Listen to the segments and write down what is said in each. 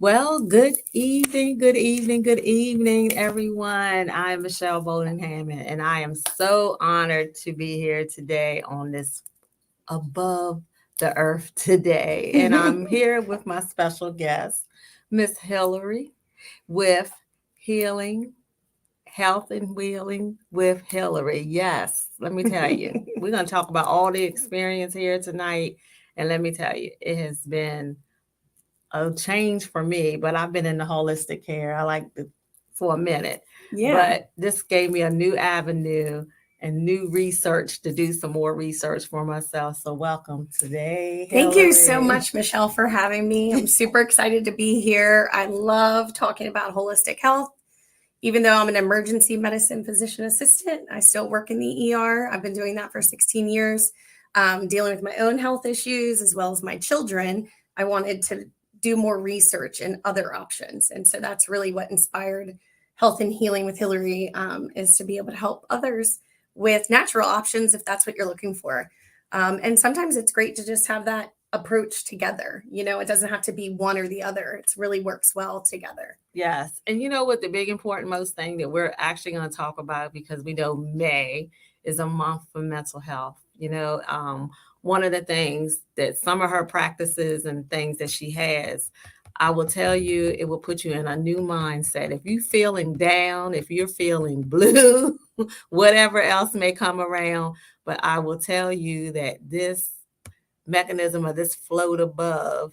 Well, good evening, everyone. I'm Michelle Bowling Hammond, and I am so honored to be here today on this Above the Earth today. And I'm here with my special guest, Miss Hillary, with Healing, Health and Wheeling with Hillary. Yes, let me tell you, we're going to talk about all the experience here tonight. And let me tell you, it has been a change for me, but I've been in the holistic care. I like the for a minute, Yeah. but this gave me a new avenue and new research to do some more research for myself. So welcome today, Thank you so Hillary. much, Michelle, for having me. I'm super excited to be here. I love talking about holistic health. Even though I'm an emergency medicine physician assistant, I still work in the ER. I've been doing that for 16 years, dealing with my own health issues as well as my children. I wanted to do more research and other options. And so that's really what inspired Health and Healing with Hillary, is to be able to help others with natural options if that's what you're looking for. And sometimes it's great to just have that approach together. It doesn't have to be one or the other. It really works well together. Yes. And you know what, the big important most thing that we're actually going to talk about, because we know May is a month for mental health. One of the things that some of her practices and things that she has, I will tell you, it will put you in a new mindset. If you're feeling down, if you're feeling blue, whatever else may come around, but I will tell you that this mechanism of this float above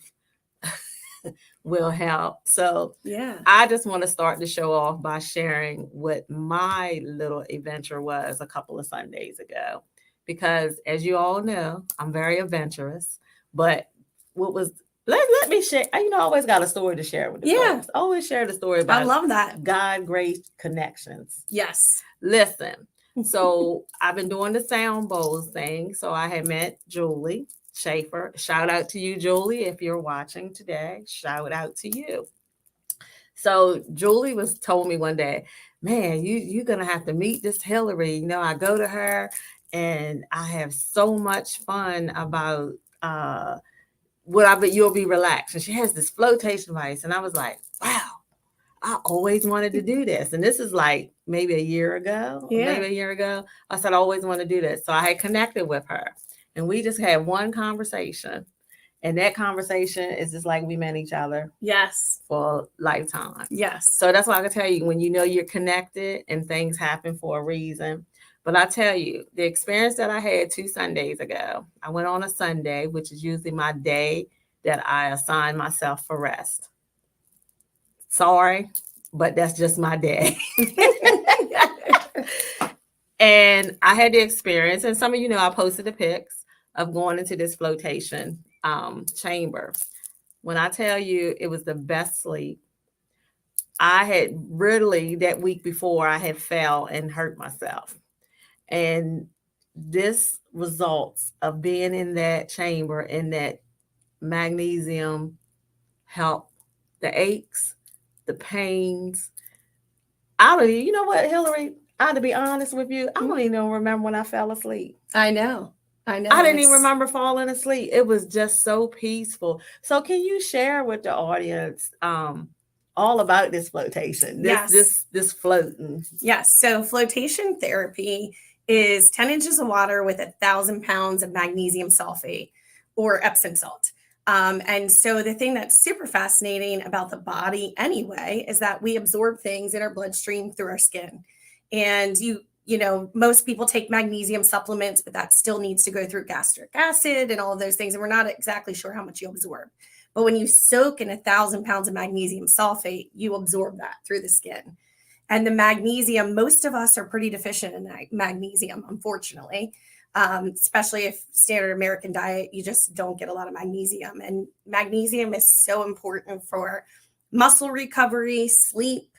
will help. So Yeah. I just want to start the show off by sharing what my little adventure was a couple of Sundays ago. Because as you all know, I'm very adventurous. But what was let me share, I always got a story to share with the Yeah. folks. I always share the story I about love that. God grace connections. Yes. Listen, so I've been doing the sound bowls thing. So I had met Julie Schaefer. Shout out to you, Julie, if you're watching today. Shout out to you. So Julie was told me one day, man, you're gonna have to meet this Hillary. I go to her and I have so much fun about you'll be relaxed. And she has this flotation device. And I was like, wow, I always wanted to do this. And this is like maybe a year ago, or Yeah. maybe a year ago. I said, I always want to do this. So I had connected with her and we just had one conversation. And that conversation is just like we met each other Yes. for a lifetime. Yes. So that's why I can tell you, when you know you're connected and things happen for a reason. But I tell you, the experience that I had 2 Sundays ago, I went on a Sunday, which is usually my day that I assign myself for rest. Sorry, but that's just my day. And I had the experience, and some of you know I posted the pics of going into this flotation chamber. When I tell you it was the best sleep, I had really that week before I had fell and hurt myself. And this results of being in that chamber in that magnesium help the aches, the pains. I don't even, you know what, Hillary? I to be honest with you, I don't even remember when I fell asleep. I know. I know. I didn't even remember falling asleep. It was just so peaceful. So can you share with the audience all about this flotation? This floating. Yes. So flotation therapy is 10 inches of water with 1,000 pounds of magnesium sulfate or Epsom salt. And so the thing that's super fascinating about the body anyway is that we absorb things in our bloodstream through our skin. And most people take magnesium supplements, but that still needs to go through gastric acid and all of those things. And we're not exactly sure how much you absorb. But when you soak in 1,000 pounds of magnesium sulfate, you absorb that through the skin. And the magnesium, most of us are pretty deficient in magnesium, unfortunately. Especially if standard American diet, you just don't get a lot of magnesium. And magnesium is so important for muscle recovery, sleep,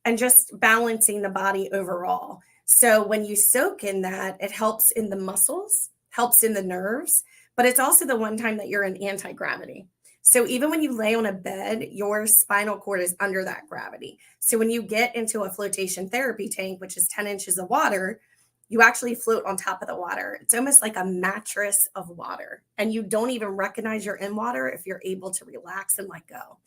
and just balancing the body overall. So when you soak in that, it helps in the muscles, helps in the nerves, but it's also the one time that you're in anti-gravity. So even when you lay on a bed, your spinal cord is under that gravity. So when you get into a flotation therapy tank, which is 10 inches of water, you actually float on top of the water. It's almost like a mattress of water. And you don't even recognize you're in water if you're able to relax and let go.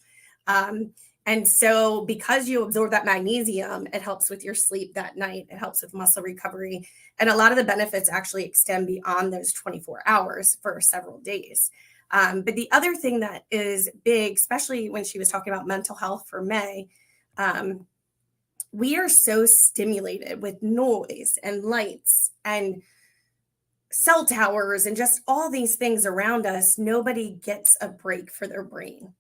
And so because you absorb that magnesium, it helps with your sleep that night. It helps with muscle recovery. And a lot of the benefits actually extend beyond those 24 hours for several days. But the other thing that is big, especially when she was talking about mental health for May, we are so stimulated with noise and lights and cell towers and just all these things around us. Nobody gets a break for their brain.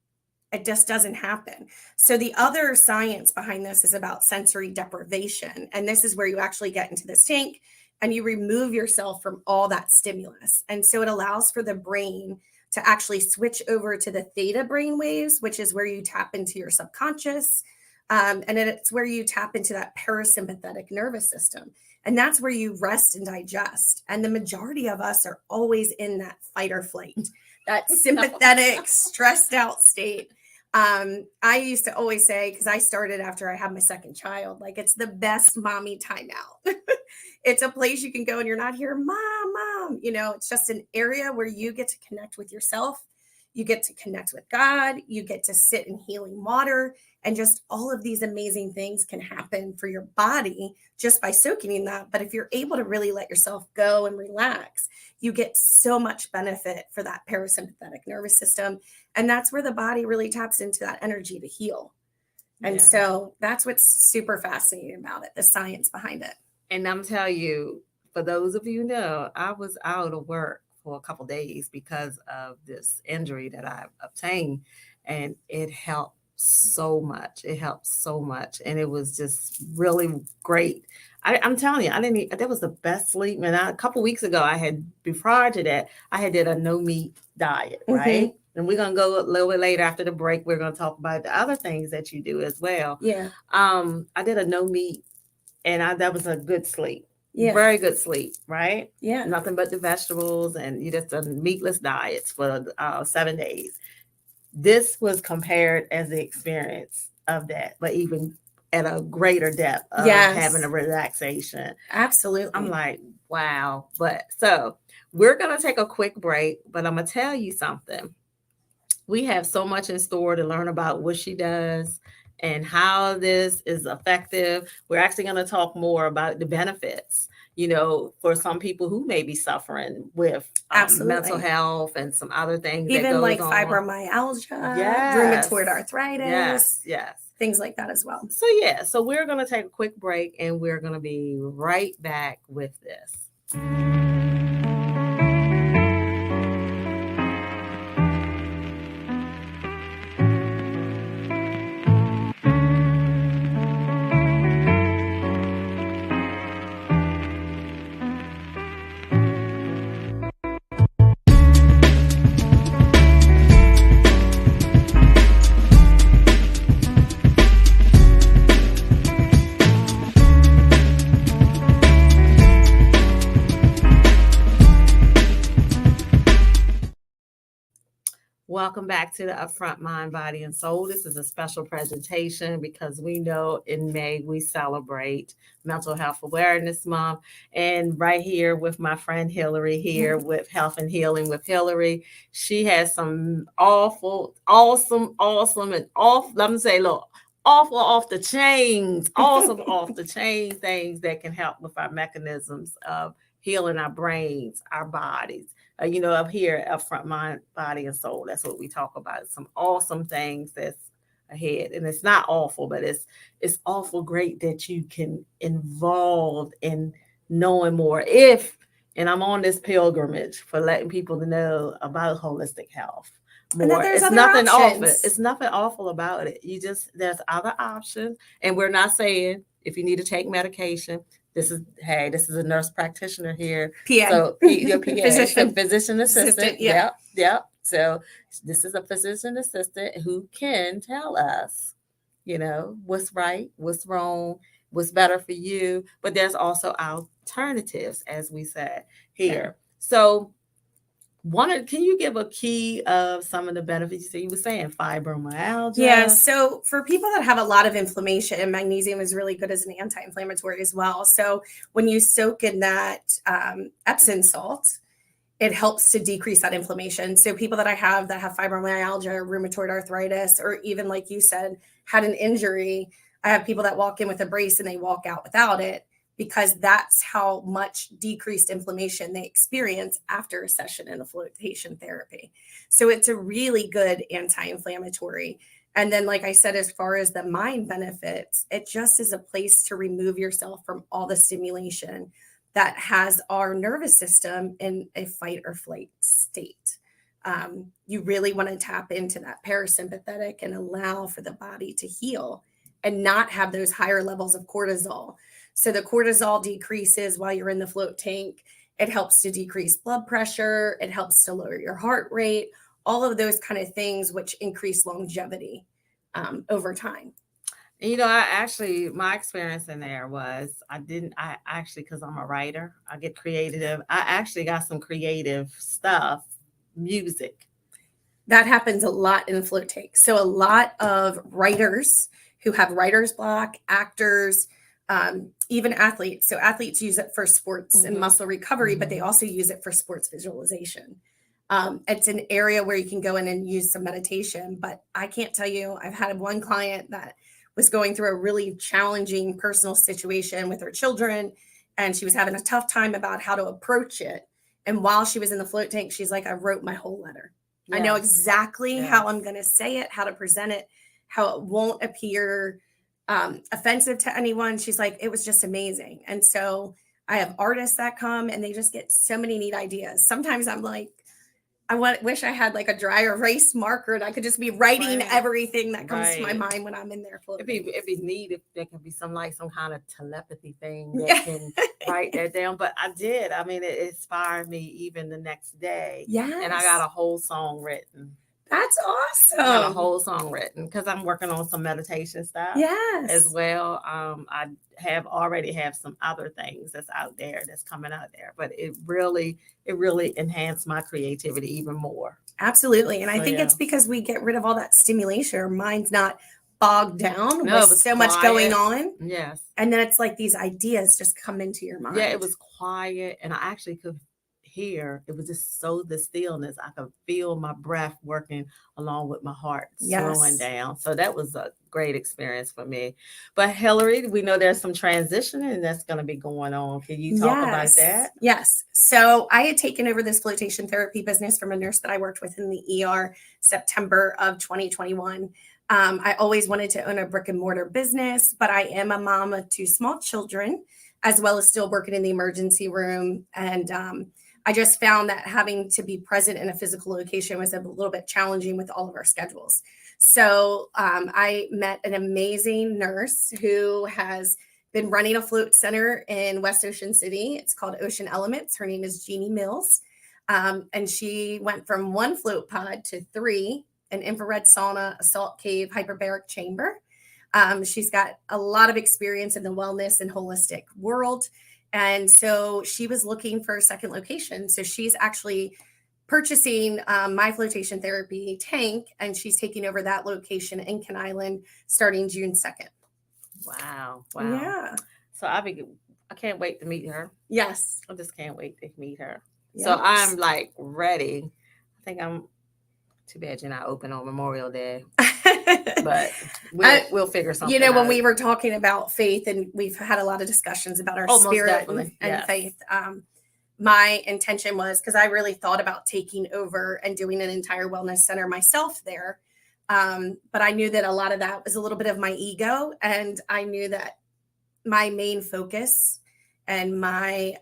It just doesn't happen. So the other science behind this is about sensory deprivation. And this is where you actually get into this tank and you remove yourself from all that stimulus. And so it allows for the brain to actually switch over to the theta brain waves, which is where you tap into your subconscious. And it's where you tap into that parasympathetic nervous system. And that's where you rest and digest. And the majority of us are always in that fight or flight, that sympathetic, stressed out state. I used to always say, because I started after I had my second child, like it's the best mommy timeout. It's a place you can go and you're not here, mom, it's just an area where you get to connect with yourself. You get to connect with God. You get to sit in healing water. And just all of these amazing things can happen for your body just by soaking in that. But if you're able to really let yourself go and relax, you get so much benefit for that parasympathetic nervous system. And that's where the body really taps into that energy to heal. And so that's what's super fascinating about it, the science behind it. And I'm telling you, for those of you who know, I was out of work for a couple of days because of this injury that I obtained. And it helped so much. It helped so much. And it was just really great. I'm telling you, that was the best sleep. And a couple weeks ago, prior to that, I had did a no meat diet, right? Mm-hmm. And we're going to go a little bit later after the break. We're going to talk about the other things that you do as well. Yeah. I did a no meat and that was a good sleep. Yeah. Very good sleep, right? Yeah. Nothing but the vegetables and you just done meatless diets for 7 days. This was compared as the experience of that, but even at a greater depth of having a relaxation. Absolutely. I'm like, wow. But so we're going to take a quick break, but I'm going to tell you something. We have so much in store to learn about what she does and how this is effective. We're actually going to talk more about the benefits, for some people who may be suffering with mental health and some other things. Even like fibromyalgia, rheumatoid arthritis. Yes. Things like that as well. So we're going to take a quick break and we're going to be right back with this. Welcome back to the Upfront Mind, Body, and Soul. This is a special presentation because we know in May we celebrate Mental Health Awareness Month. And right here with my friend Hillary here with Health and Healing with Hillary, she has some awesome, off the chains, awesome off the chain things that can help with our mechanisms of healing our brains, our bodies. Up here, Upfront Mind, Body, and Soul. That's what we talk about. Some awesome things that's ahead. And it's not awful, but it's awful great that you can involve in knowing more. And I'm on this pilgrimage for letting people know about holistic health more. It's nothing awful. It's nothing awful about it. There's other options. And we're not saying if you need to take medication, this is a nurse practitioner here. PA. So your PA, physician assistant. Yep. So this is a physician assistant who can tell us, what's right, what's wrong, what's better for you. But there's also alternatives, as we said here. Yeah. So can you give a key of some of the benefits? So you were saying fibromyalgia. Yeah. So for people that have a lot of inflammation, magnesium is really good as an anti-inflammatory as well. So when you soak in that Epsom salt, it helps to decrease that inflammation. So people that I have that have fibromyalgia, rheumatoid arthritis, or even like you said, had an injury, I have people that walk in with a brace and they walk out without it because that's how much decreased inflammation they experience after a session in a flotation therapy. So it's a really good anti-inflammatory. And then, like I said, as far as the mind benefits, it just is a place to remove yourself from all the stimulation that has our nervous system in a fight or flight state. You really want to tap into that parasympathetic and allow for the body to heal and not have those higher levels of cortisol. So the cortisol decreases while you're in the float tank. It helps to decrease blood pressure. It helps to lower your heart rate, all of those kind of things, which increase longevity over time. My experience in there was I actually, because I'm a writer, I get creative. I actually got some creative stuff, music. That happens a lot in the float tank. So a lot of writers who have writer's block, actors, even athletes. So athletes use it for sports and muscle recovery, but they also use it for sports visualization. It's an area where you can go in and use some meditation, but I can't tell you, I've had one client that was going through a really challenging personal situation with her children, and she was having a tough time about how to approach it. And while she was in the float tank, she's like, I wrote my whole letter. Yes. I know exactly how I'm going to say it, how to present it, how it won't appear offensive to anyone. She's like, it was just amazing. And so I have artists that come and they just get so many neat ideas. Sometimes I'm like, wish I had like a dry erase marker and I could just be writing everything that comes to my mind when I'm in there floating. It'd be neat if there could be some kind of telepathy thing that can write that down. But I did. I mean, it inspired me even the next day. Yeah. And I got a whole song written. That's awesome. I got a whole song written because I'm working on some meditation stuff as well. I already have some other things that's out there that's coming out there, but it really enhanced my creativity even more. Absolutely. And I think it's because we get rid of all that stimulation. Our mind's not bogged down with so much going on. Yes. And then it's like these ideas just come into your mind. Yeah, it was quiet and I actually could hear, it was just the stillness. I could feel my breath working along with my heart slowing down. So that was a great experience for me. But Hillary, we know there's some transitioning that's going to be going on. Can you talk about that? Yes. So I had taken over this flotation therapy business from a nurse that I worked with in the ER September of 2021. I always wanted to own a brick and mortar business, but I am a mom of 2 small children, as well as still working in the emergency room. And I just found that having to be present in a physical location was a little bit challenging with all of our schedules. So I met an amazing nurse who has been running a float center in West Ocean City. It's called Ocean Elements. Her name is Jeannie Mills. And she went from 1 float pod to 3, an infrared sauna, a salt cave, hyperbaric chamber. She's got a lot of experience in the wellness and holistic world. And so she was looking for a second location. So she's actually purchasing my flotation therapy tank, and she's taking over that location in Ken Island starting June 2nd. Wow. Yeah. So I can't wait to meet her. Yes. I just can't wait to meet her. Yes. So I'm like ready. I think too bad you're not open on Memorial Day. But we'll figure something out. When we were talking about faith, and we've had a lot of discussions about our spirit and faith, my intention was, because I really thought about taking over and doing an entire wellness center myself there. But I knew that a lot of that was a little bit of my ego. And I knew that my main focus and my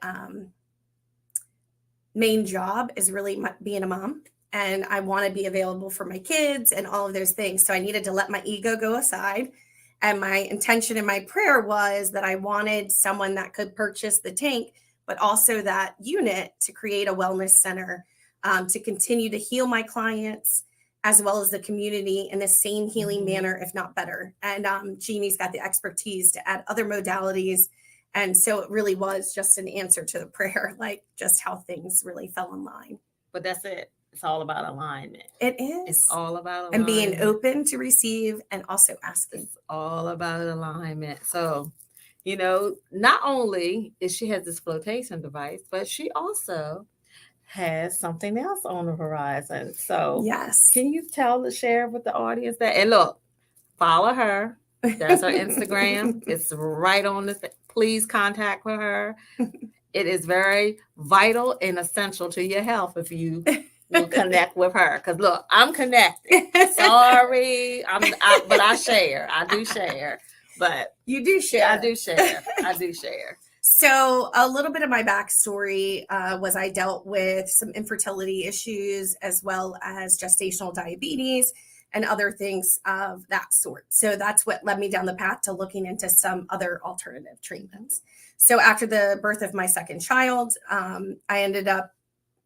main job is really being a mom. And I want to be available for my kids and all of those things. So I needed to let my ego go aside. And my intention and my prayer was that I wanted someone that could purchase the tank, but also that unit to create a wellness center to continue to heal my clients, as well as the community in the same healing manner, if not better. And Jeannie's got the expertise to add other modalities. And so it really was just an answer to the prayer, like just how things really fell in line. But that's it. It's all about alignment. It is. It's all about alignment. And being open to receive and also asking. It's all about alignment. So, not only is she has this flotation device, but she also has something else on the horizon. So, Yes. can you share with the audience that? And look, follow her. There's her Instagram. It's right on the. Please contact with her. It is very vital and essential to your health if you will connect with her. Because look, I'm connected. Sorry, but I share. I do share. But you do share. I do share. I do share. So a little bit of my backstory was I dealt with some infertility issues as well as gestational diabetes and other things of that sort. So that's what led me down the path to looking into some other alternative treatments. So after the birth of my second child, I ended up,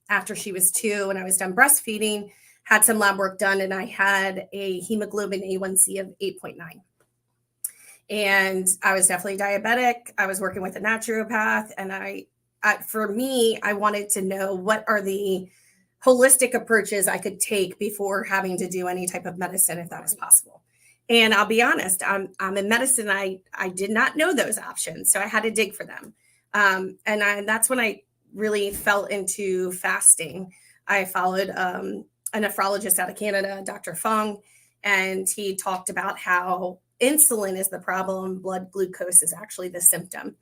after she was 2 and I was done breastfeeding, had some lab work done, and I had a hemoglobin A1C of 8.9. And I was definitely diabetic. I was working with a naturopath, and for me, I wanted to know what are the holistic approaches I could take before having to do any type of medicine, if that was possible. And I'll be honest, I'm in medicine. I did not know those options, so I had to dig for them. That's when I really fell into fasting. I followed a nephrologist out of Canada, Dr. Fung, and he talked about how insulin is the problem, blood glucose is actually the symptom.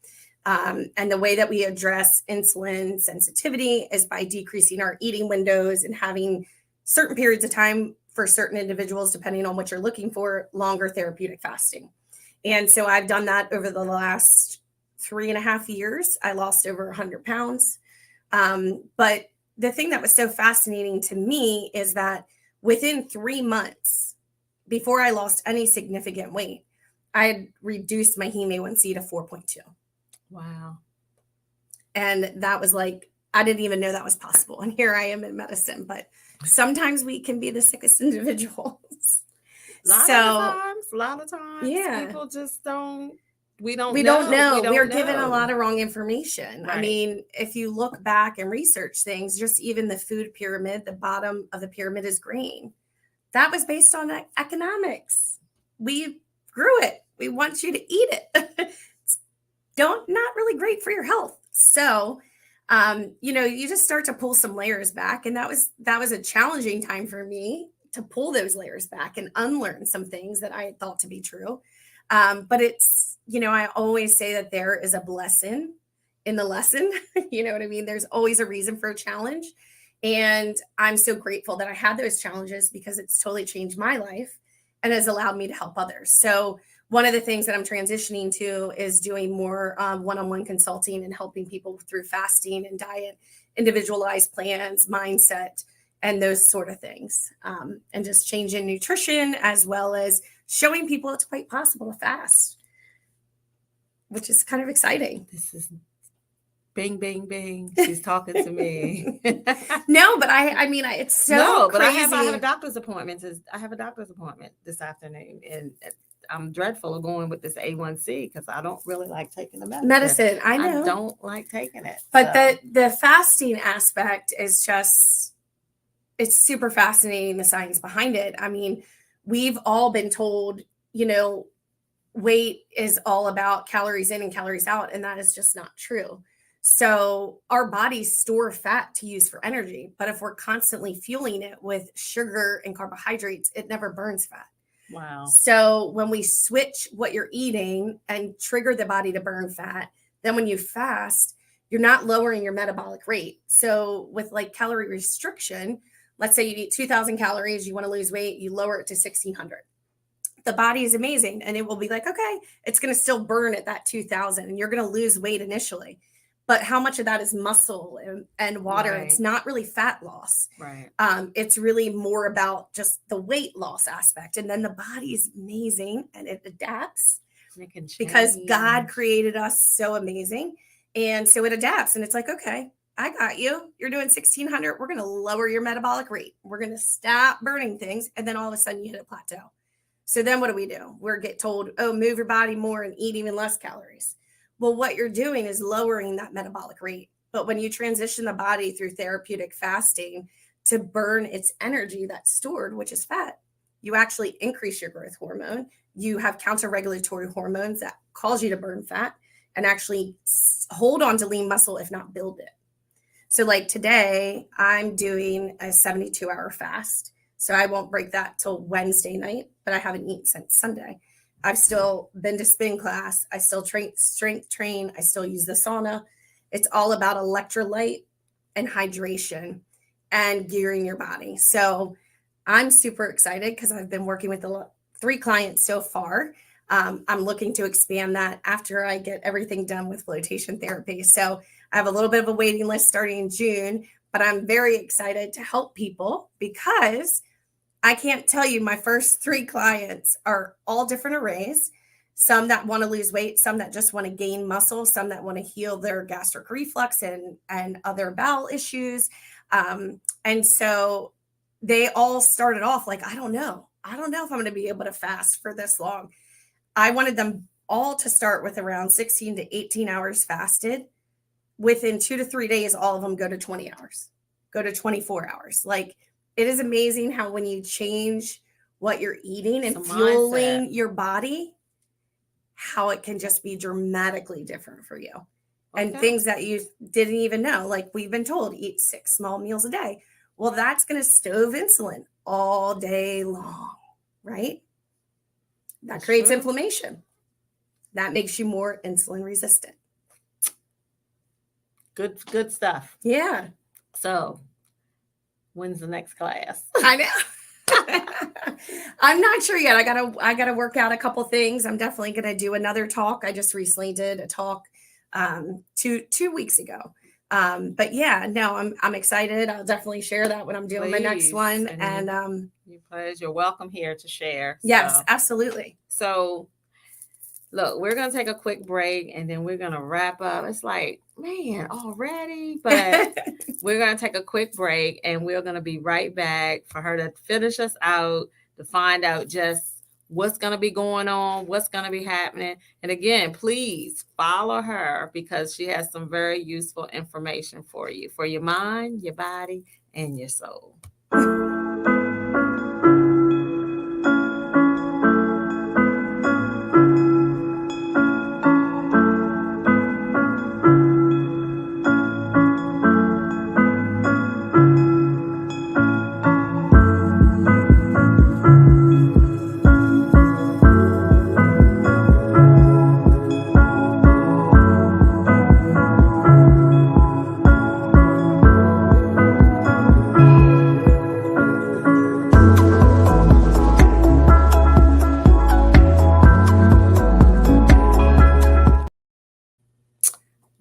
And the way that we address insulin sensitivity is by decreasing our eating windows and having certain periods of time for certain individuals, depending on what you're looking for, longer therapeutic fasting. And so I've done that over the last 3.5 years. I lost over 100 pounds. But the thing that was so fascinating to me is that within 3 months, before I lost any significant weight, I had reduced my heme A1C to 4.2. Wow. And that was like, I didn't even know that was possible. And here I am in medicine, but sometimes we can be the sickest individuals. A lot of times, yeah, people just don't. We don't know. We are know. given a lot of wrong information. Right. I mean, if you look back and research things, just even the food pyramid, the bottom of the pyramid is grain. That was based on economics. We grew it. We want you to eat it. Not really great for your health. So, you just start to pull some layers back. And that was a challenging time for me to pull those layers back and unlearn some things that I thought to be true. But it's, I always say that there is a blessing in the lesson. You know what I mean? There's always a reason for a challenge. And I'm so grateful that I had those challenges because it's totally changed my life and has allowed me to help others. So one of the things that I'm transitioning to is doing more one-on-one consulting and helping people through fasting and diet, individualized plans, mindset, and those sort of things. And just changing nutrition as well as showing people it's quite possible to fast, which is kind of exciting. This is bing, bing, bing. She's talking to me. No, but I mean, it's so but crazy. I have a doctor's appointment. I have a doctor's appointment this afternoon, and I'm dreadful of going with this A1C because I don't really like taking the medicine. I know. I don't like taking it. But the fasting aspect is just, it's super fascinating, the science behind it. I mean, we've all been told, weight is all about calories in and calories out, and that is just not true. So our bodies store fat to use for energy, but if we're constantly fueling it with sugar and carbohydrates, it never burns fat. Wow. So when we switch what you're eating and trigger the body to burn fat, then when you fast, you're not lowering your metabolic rate. So with like calorie restriction, let's say you eat 2,000 calories, you want to lose weight, you lower it to 1,600. The body is amazing. And it will be like, okay, it's going to still burn at that 2,000 and you're going to lose weight initially. But how much of that is muscle and water? Right. It's not really fat loss. Right. It's really more about just the weight loss aspect. And then the body is amazing and it adapts because God created us so amazing. And so it adapts and it's like, okay, I got you. You're doing 1,600. We're going to lower your metabolic rate. We're going to stop burning things. And then all of a sudden you hit a plateau. So then what do? We get told, oh, move your body more and eat even less calories. Well, what you're doing is lowering that metabolic rate. But when you transition the body through therapeutic fasting to burn its energy that's stored, which is fat, you actually increase your growth hormone. You have counter-regulatory hormones that cause you to burn fat and actually hold on to lean muscle, if not build it. So like today, I'm doing a 72-hour fast. So I won't break that till Wednesday night, but I haven't eaten since Sunday. I've still been to spin class. I still strength train. I still use the sauna. It's all about electrolyte and hydration and gearing your body. So I'm super excited because I've been working with 3 clients so far. I'm looking to expand that after I get everything done with flotation therapy. So I have a little bit of a waiting list starting in June, but I'm very excited to help people because I can't tell you, my first 3 clients are all different arrays. Some that want to lose weight, some that just want to gain muscle, some that want to heal their gastric reflux and other bowel issues. And so they all started off like, I don't know if I'm going to be able to fast for this long. I wanted them all to start with around 16 to 18 hours fasted. Within 2 to 3 days, all of them go to 20 hours, go to 24 hours. Like, it is amazing how when you change what you're eating and fueling your body, how it can just be dramatically different for you. Okay. And things that you didn't even know, like we've been told, eat 6 small meals a day. Well, that's going to stove insulin all day long, right? That creates inflammation. That makes you more insulin resistant. Good stuff. Yeah. So, when's the next class? I know. I'm not sure yet. I gotta work out a couple things. I'm definitely gonna do another talk. I just recently did a talk 2 weeks ago. But yeah, no, I'm excited. I'll definitely share that when I'm doing my next one. And you're welcome here to share. Yes, absolutely. So look, we're going to take a quick break and then we're going to wrap up. It's like, man, already? But we're going to take a quick break and we're going to be right back for her to finish us out, to find out just what's going to be going on, what's going to be happening. And again, please follow her because she has some very useful information for you, for your mind, your body, and your soul.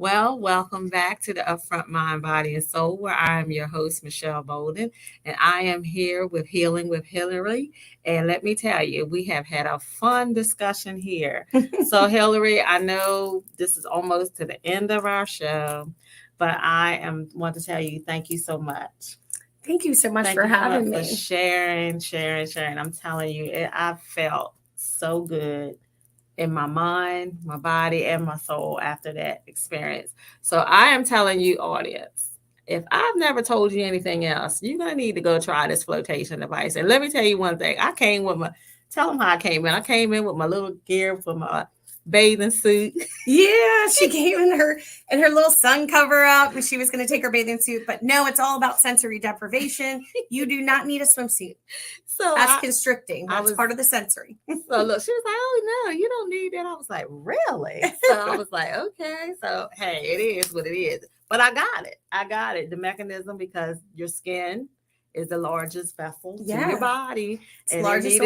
Well, welcome back to the Upfront Mind, Body, and Soul, where I am your host, Michelle Bolden, and I am here with Healing with Hillary. And let me tell you, we have had a fun discussion here. So, Hillary, I know this is almost to the end of our show, but I want to tell you, thank you so much. Thank you so much for having me. For sharing. I'm telling you, I felt so good in my mind, my body, and my soul after that experience. So I am telling you, audience, if I've never told you anything else, you're going to need to go try this flotation device. And let me tell you one thing. Tell them how I came in. I came in with my little gear for my bathing suit. Yeah, she came in her little sun cover up and she was going to take her bathing suit. But no, it's all about sensory deprivation. You do not need a swimsuit. So that's constricting. That's part of the sensory. So look, she was like, oh no, you don't need that. I was like, really? So I was like, okay. So hey, it is what it is. But I got it. The mechanism, because your skin is the largest vessel to your body. It's and largest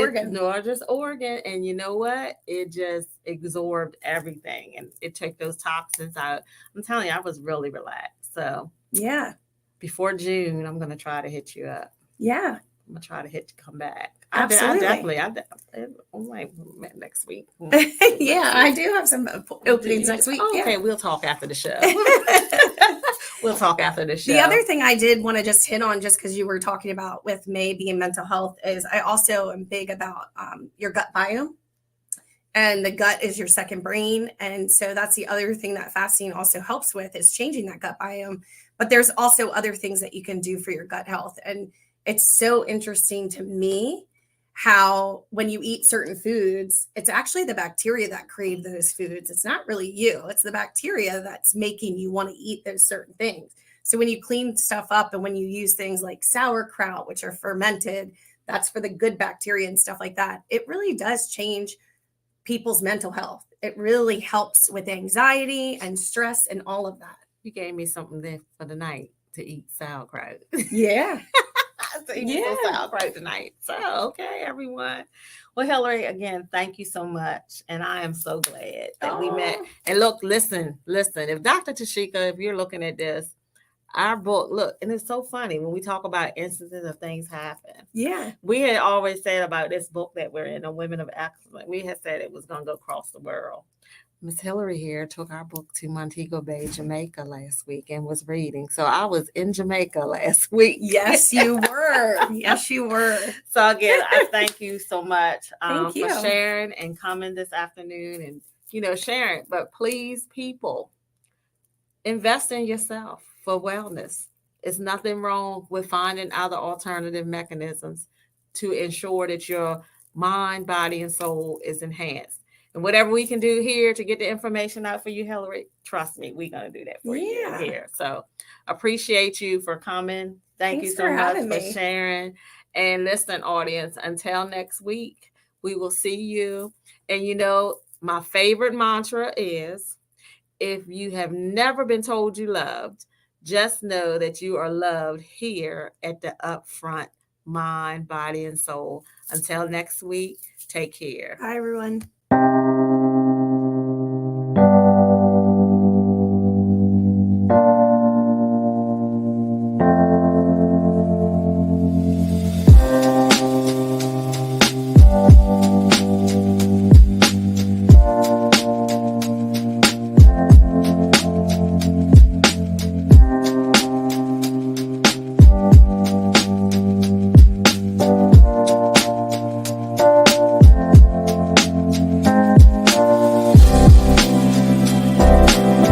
organ. And you know what? It just absorbed everything and it took those toxins out. I'm telling you, I was really relaxed. So yeah. Before June, I'm going to try to hit you up. Yeah. I'm going to try to come back. Absolutely. I'm like next week. Yeah, I do have some openings next week. Okay, we'll talk after the show. We'll talk after the show. The other thing I did want to just hit on, just because you were talking about with May being mental health, is I also am big about your gut biome. And the gut is your second brain. And so that's the other thing that fasting also helps with, is changing that gut biome. But there's also other things that you can do for your gut health. And it's so interesting to me how when you eat certain foods, it's actually the bacteria that crave those foods. It's not really you. It's the bacteria that's making you want to eat those certain things. So when you clean stuff up and when you use things like sauerkraut, which are fermented, that's for the good bacteria and stuff like that, it really does change people's mental health. It really helps with anxiety and stress and all of that. You gave me something there for the night to eat sauerkraut. Yeah. To eat some sauerkraut tonight. So, okay, everyone. Well, Hillary, again, thank you so much. And I am so glad that we met. And look, listen. If Dr. Tashika, if you're looking at this, our book, look, and it's so funny when we talk about instances of things happen. Yeah. We had always said about this book that we're in, A Women of Excellence, we had said it was going to go across the world. Miss Hillary here took our book to Montego Bay, Jamaica last week and was reading. So I was in Jamaica last week. Yes, you were. Yes, you were. So again, I thank you so much Thank you. for sharing and coming this afternoon and, sharing. But please, people, invest in yourself for wellness. It's nothing wrong with finding other alternative mechanisms to ensure that your mind, body, and soul is enhanced. And whatever we can do here to get the information out for you, Hillary, trust me, we're going to do that for you here. So appreciate you for coming. Thanks you so much for sharing. And listen, audience, until next week, we will see you. And my favorite mantra is, if you have never been told you loved, just know that you are loved here at the Upfront Mind, Body, and Soul. Until next week, take care. Bye, everyone.